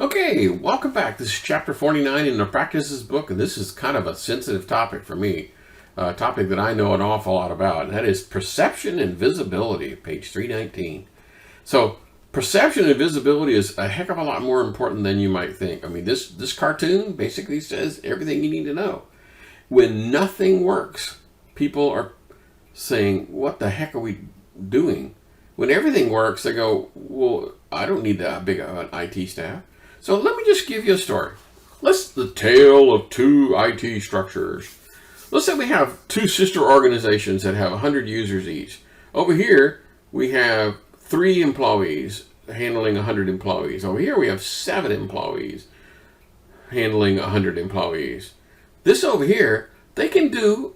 Okay, welcome back. This is chapter 49 in the Practices book, and this is kind of a sensitive topic for me, a topic that I know an awful lot about, and that is perception and visibility, page 319. So, perception and visibility is a heck of a lot more important than you might think. I mean, this cartoon basically says everything you need to know. When nothing works, people are saying, what the heck are we doing? When everything works, they go, well, I don't need that big of an IT staff. So let me just give you a story. The tale of two IT structures. Let's say we have two sister organizations that have 100 users each. Over here, we have 3 employees handling 100 employees. Over here, we have 7 employees handling 100 employees. This over here, they can do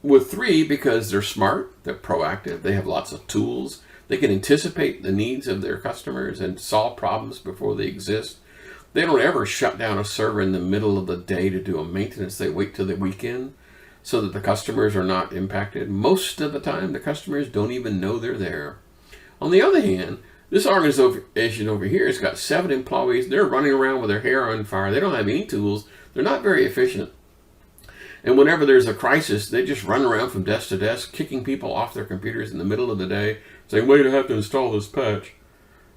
with 3 because they're smart, they're proactive, they have lots of tools, they can anticipate the needs of their customers and solve problems before they exist. They don't ever shut down a server in the middle of the day to do a maintenance. They wait till the weekend so that the customers are not impacted. Most of the time, the customers don't even know they're there. On the other hand, this organization over here has got 7 employees. They're running around with their hair on fire. They don't have any tools. They're not very efficient. And whenever there's a crisis, they just run around from desk to desk, kicking people off their computers in the middle of the day, saying, wait, I have to install this patch.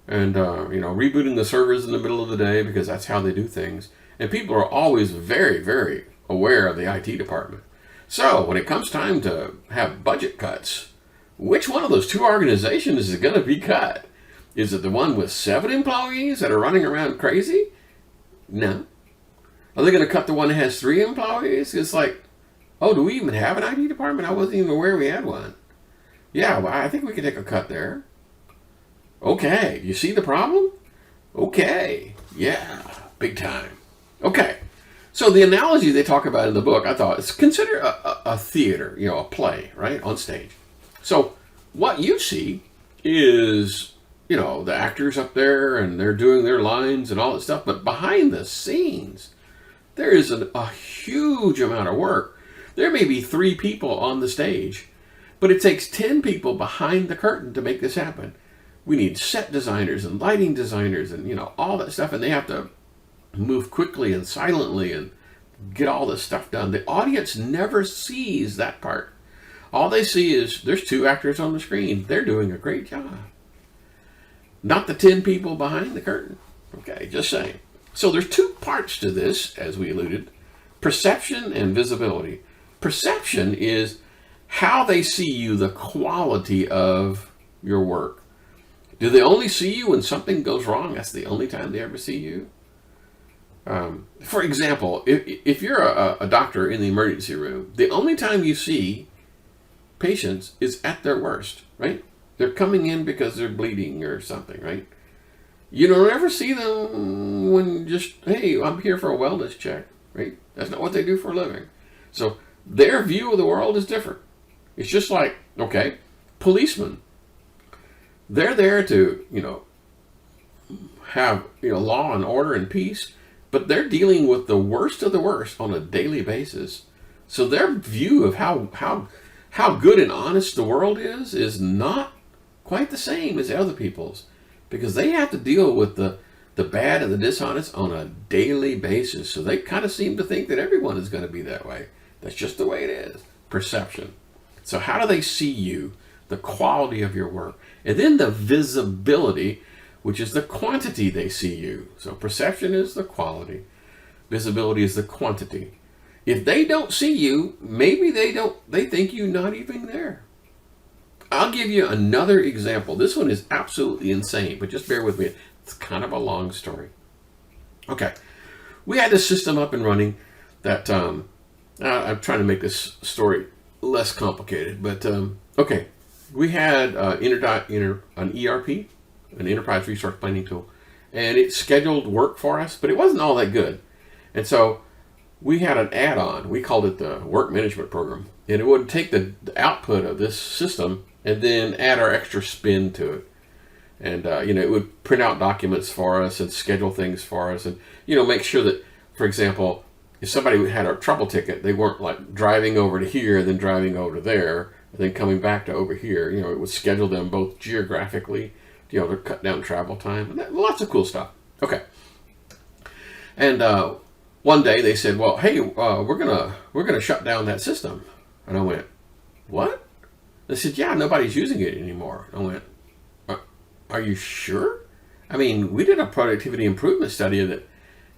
And, rebooting the servers in the middle of the day because that's how they do things. And people are always very, very aware of the IT department. So when it comes time to have budget cuts, which one of those 2 organizations is going to be cut? Is it the one with 7 employees that are running around crazy? No. Are they going to cut the one that has 3 employees? It's like, oh, do we even have an IT department? I wasn't even aware we had one. Yeah, well, I think we could take a cut there. Okay, you see the problem? Okay, yeah, big time. Okay, so the analogy they talk about in the book, I thought, is consider a theater, a play, right, on stage. So what you see is, the actors up there and they're doing their lines and all that stuff, but behind the scenes, there is a huge amount of work. There may be 3 people on the stage, but it takes 10 people behind the curtain to make this happen. We need set designers and lighting designers and, all that stuff. And they have to move quickly and silently and get all this stuff done. The audience never sees that part. All they see is there's 2 actors on the screen. They're doing a great job. Not the 10 people behind the curtain. Okay, just saying. So there's 2 parts to this, as we alluded. Perception and visibility. Perception is how they see you, the quality of your work. Do they only see you when something goes wrong? That's the only time they ever see you. For example, if you're a doctor in the emergency room, the only time you see patients is at their worst, right? They're coming in because they're bleeding or something, right? You don't ever see them when just, hey, I'm here for a wellness check, right? That's not what they do for a living. So their view of the world is different. It's just like, okay, policemen. They're there to, have, law and order and peace, but they're dealing with the worst of the worst on a daily basis. So their view of how good and honest the world is not quite the same as other people's, because they have to deal with the bad and the dishonest on a daily basis. So they kind of seem to think that everyone is going to be that way. That's just the way it is. Perception. So how do they see you? The quality of your work. And then the visibility, which is the quantity they see you. So perception is the quality. Visibility is the quantity. If they don't see you, maybe they think you're not even there. I'll give you another example. This one is absolutely insane, but just bear with me. It's kind of a long story. Okay. We had this system up and running that, I'm trying to make this story less complicated, but, okay. We had an ERP, an Enterprise Resource Planning Tool, and it scheduled work for us, but it wasn't all that good. And so we had an add-on. We called it the Work Management Program. And it would take the output of this system and then add our extra spin to it. And, it would print out documents for us and schedule things for us and, make sure that, for example, if somebody had a trouble ticket, they weren't like driving over to here and then driving over to there, and then coming back to over here. It would schedule them both geographically, to cut down travel time. And lots of cool stuff. Okay. And one day they said, well, hey, we're gonna shut down that system. And I went, what? They said, yeah, nobody's using it anymore. I went, are you sure? I mean, we did a productivity improvement study that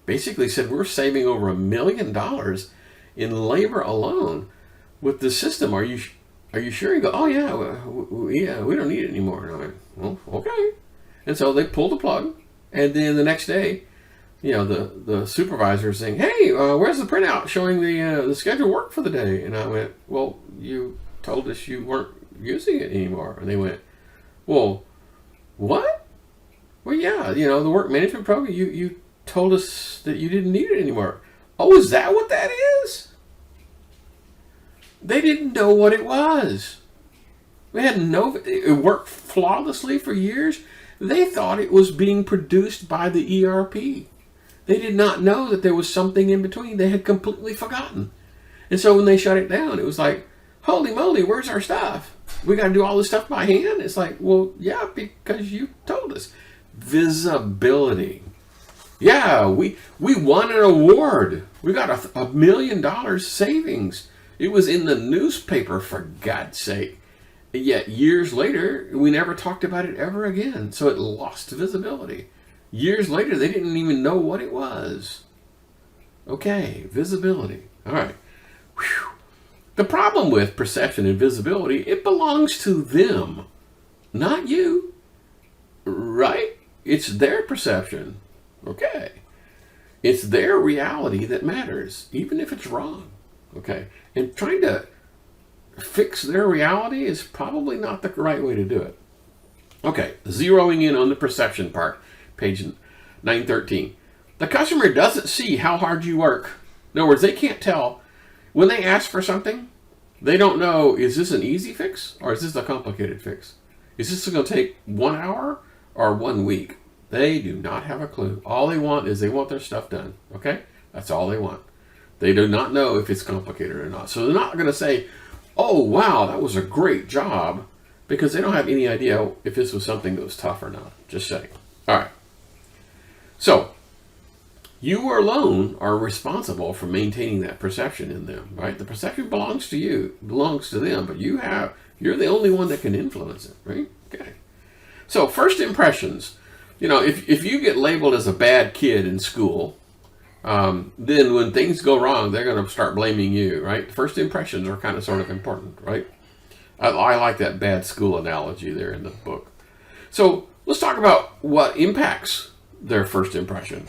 basically said we're saving over $1 million in labor alone with the system. Are you sure? You go, oh yeah, we don't need it anymore. And I went, well, okay. And so they pulled the plug, and then the next day, the supervisor is saying, hey, where's the printout showing the scheduled work for the day? And I went, well, you told us you weren't using it anymore. And they went, well, what? Well, yeah, the work management program, you told us that you didn't need it anymore. Oh, is that what that is? They didn't know what it was. It worked flawlessly for years. They thought it was being produced by the ERP. They did not know that there was something in between. They had completely forgotten. And so when they shut it down, it was like, holy moly, where's our stuff? We got to do all this stuff by hand? It's like, well, yeah, because you told us. Visibility. Yeah, we won an award. We got $1 million savings. It was in the newspaper, for God's sake. Yet years later, we never talked about it ever again. So it lost visibility. Years later, they didn't even know what it was. Okay, visibility. All right. Whew. The problem with perception and visibility, it belongs to them, not you. Right? It's their perception. Okay. It's their reality that matters, even if it's wrong. Okay. And trying to fix their reality is probably not the right way to do it. Okay. Zeroing in on the perception part, page 913. The customer doesn't see how hard you work. In other words, they can't tell. When they ask for something, they don't know, is this an easy fix or is this a complicated fix? Is this going to take 1 hour or 1 week? They do not have a clue. All they want is they want their stuff done. Okay? That's all they want. They do not know if it's complicated or not. So they're not going to say, oh, wow, that was a great job, because they don't have any idea if this was something that was tough or not. Just saying. All right. So you alone are responsible for maintaining that perception in them, right? The perception belongs to you, belongs to them, but you're the only one that can influence it, right? Okay. So first impressions. If you get labeled as a bad kid in school, then when things go wrong, they're going to start blaming you, right? First impressions are kind of sort of important, right? I like that bad school analogy there in the book. So let's talk about what impacts their first impression.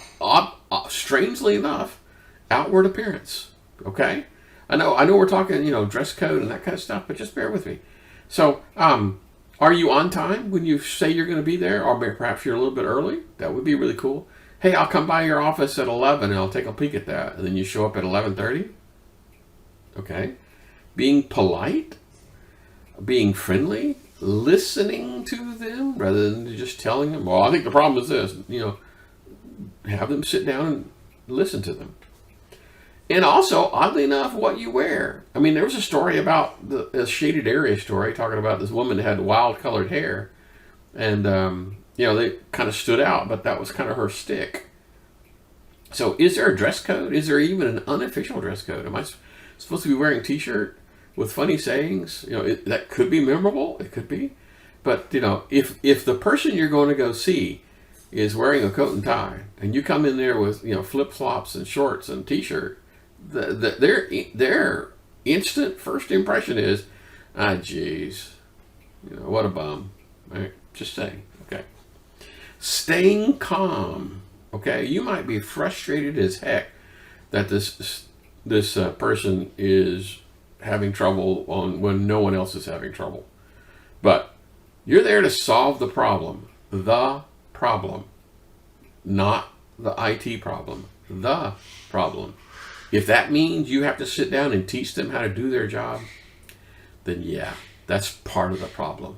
Strangely enough, outward appearance. Okay, I know we're talking dress code and that kind of stuff, but just bear with me. So are you on time when you say you're going to be there, or perhaps you're a little bit early? That would be really cool. Hey, I'll come by your office at 11 and I'll take a peek at that, and then you show up at 11:30. Okay, being polite, being friendly, listening to them rather than just telling them, well, I think the problem is this. Have them sit down and listen to them. And also, oddly enough, what you wear. I mean, there was a story about a shaded area story talking about this woman that had wild colored hair. And, they kind of stood out, but that was kind of her stick. So is there a dress code? Is there even an unofficial dress code? Am I supposed to be wearing a t-shirt with funny sayings? That could be memorable. It could be. But, if the person you're going to go see is wearing a coat and tie, and you come in there with flip-flops and shorts and t-shirt, their instant first impression is, geez, what a bum. Right? Just saying. Okay. Staying calm. Okay, you might be frustrated as heck that this person is having trouble when no one else is having trouble, but you're there to solve the problem. The problem, not the IT problem, the problem. If that means you have to sit down and teach them how to do their job, then yeah, that's part of the problem.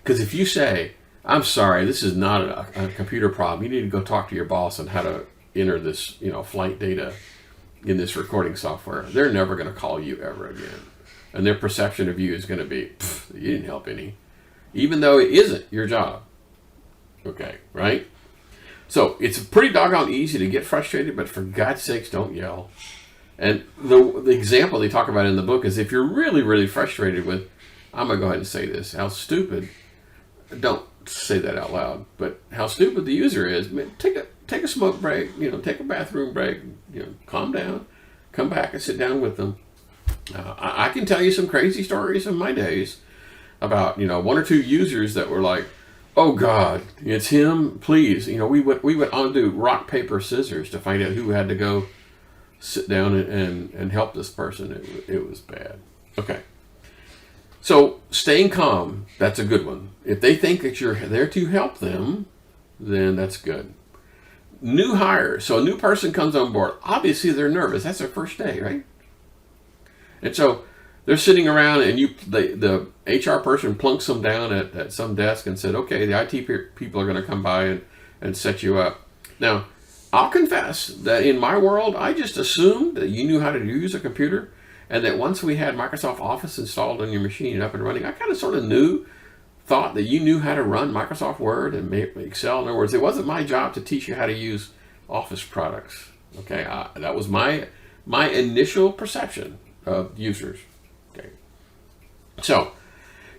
Because if you say, I'm sorry, this is not a computer problem, you need to go talk to your boss on how to enter this flight data in this recording software, they're never going to call you ever again. And their perception of you is going to be, you didn't help any, even though it isn't your job. Okay, right? So it's pretty doggone easy to get frustrated, but for God's sakes, don't yell. And the example they talk about in the book is if you're really, really frustrated with, I'm going to go ahead and say this, how stupid, don't say that out loud, but how stupid the user is, take a smoke break, take a bathroom break, calm down, come back and sit down with them. I can tell you some crazy stories of my days about, one or two users that were like, oh God, it's him, please. We would undo rock, paper, scissors to find out who had to go sit down and help this person. It was bad. Okay. So staying calm, that's a good one. If they think that you're there to help them, then that's good. New hire. So a new person comes on board. Obviously they're nervous. That's their first day, right? And so they're sitting around and the HR person plunks them down at some desk and said, okay, the IT people are going to come by and set you up. Now, I'll confess that in my world, I just assumed that you knew how to use a computer, and that once we had Microsoft Office installed on your machine and up and running, I kind of sort of thought that you knew how to run Microsoft Word and Excel. In other words, it wasn't my job to teach you how to use Office products. Okay, that was my initial perception of users. Okay, so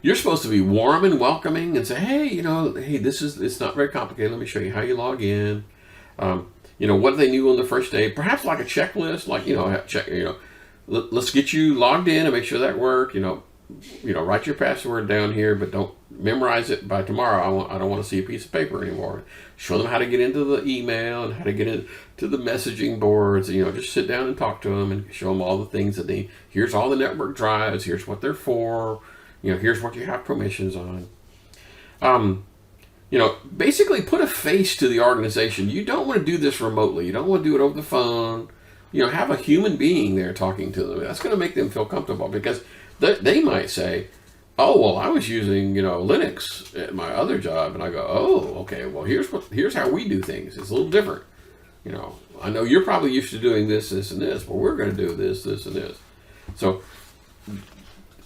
you're supposed to be warm and welcoming and say, hey, it's not very complicated. Let me show you how you log in. What do they do on the first day? Perhaps like a checklist, let's get you logged in and make sure that worked. Write your password down here, but don't memorize it by tomorrow. I don't want to see a piece of paper anymore. Show them how to get into the email and how to get into the messaging boards. Just sit down and talk to them and show them all the things that here's all the network drives. Here's what they're for. Here's what you have permissions on. Basically put a face to the organization. You don't want to do this remotely. You don't want to do it over the phone. Have a human being there talking to them. That's going to make them feel comfortable, because they might say, oh, well, I was using, Linux at my other job. And I go, oh, okay, well, here's how we do things. It's a little different. I know you're probably used to doing this, this, and this, but we're going to do this, this, and this. So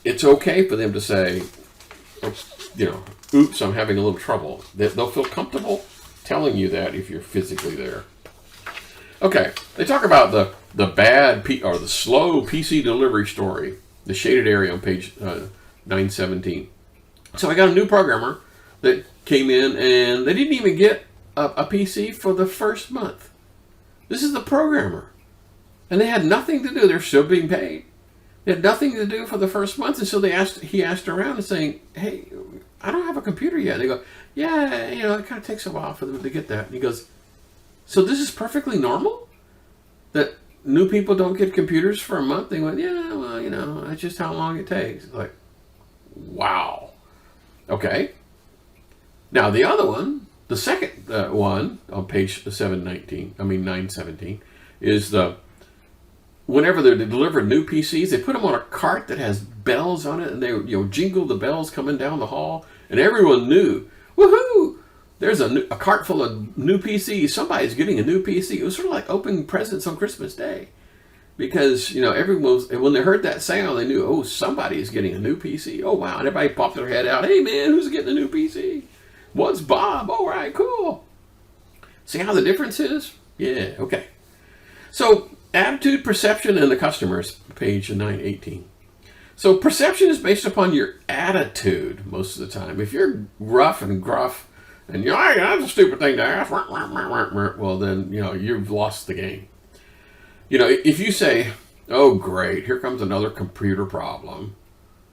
it's okay for them to say, oops, I'm having a little trouble. They'll feel comfortable telling you that if you're physically there. Okay, they talk about the bad or the slow PC delivery story, the shaded area on page 917. So I got a new programmer that came in, and they didn't even get a PC for the first month. This is the programmer, and they had nothing to do. They're still being paid. They had nothing to do for the first month, and so he asked around and saying, hey, I don't have a computer yet. And they go, yeah, it kind of takes a while for them to get that. And he goes, so this is perfectly normal? That new people don't get computers for a month? They went, yeah, well, that's just how long it takes. It's like, wow. Okay. Now the other one, the second one on page 917, is whenever they're delivering new PCs, they put them on a cart that has bells on it, and they jingle the bells coming down the hall, and everyone knew, woohoo! There's a cart full of new PCs. Somebody's getting a new PC. It was sort of like opening presents on Christmas Day, because everyone when they heard that sound, they knew, oh, somebody's getting a new PC. Oh wow! And everybody popped their head out. Hey man, who's getting a new PC? What's Bob? All right, cool. See how the difference is? Yeah. Okay. So attitude, perception, and the customers, page 918. So perception is based upon your attitude most of the time. If you're rough and gruff, and that's a stupid thing to ask, well then, you've lost the game. If you say, oh great, here comes another computer problem,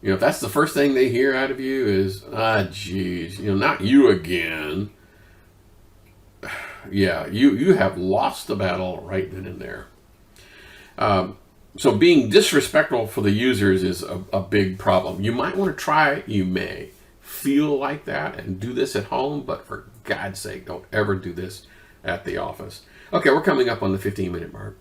if that's the first thing they hear out of you is, geez, not you again. Yeah, you have lost the battle right then and there. So being disrespectful for the users is a big problem. You might want to try, you may feel like that and do this at home, but for God's sake, don't ever do this at the office. Okay, we're coming up on the 15-minute mark.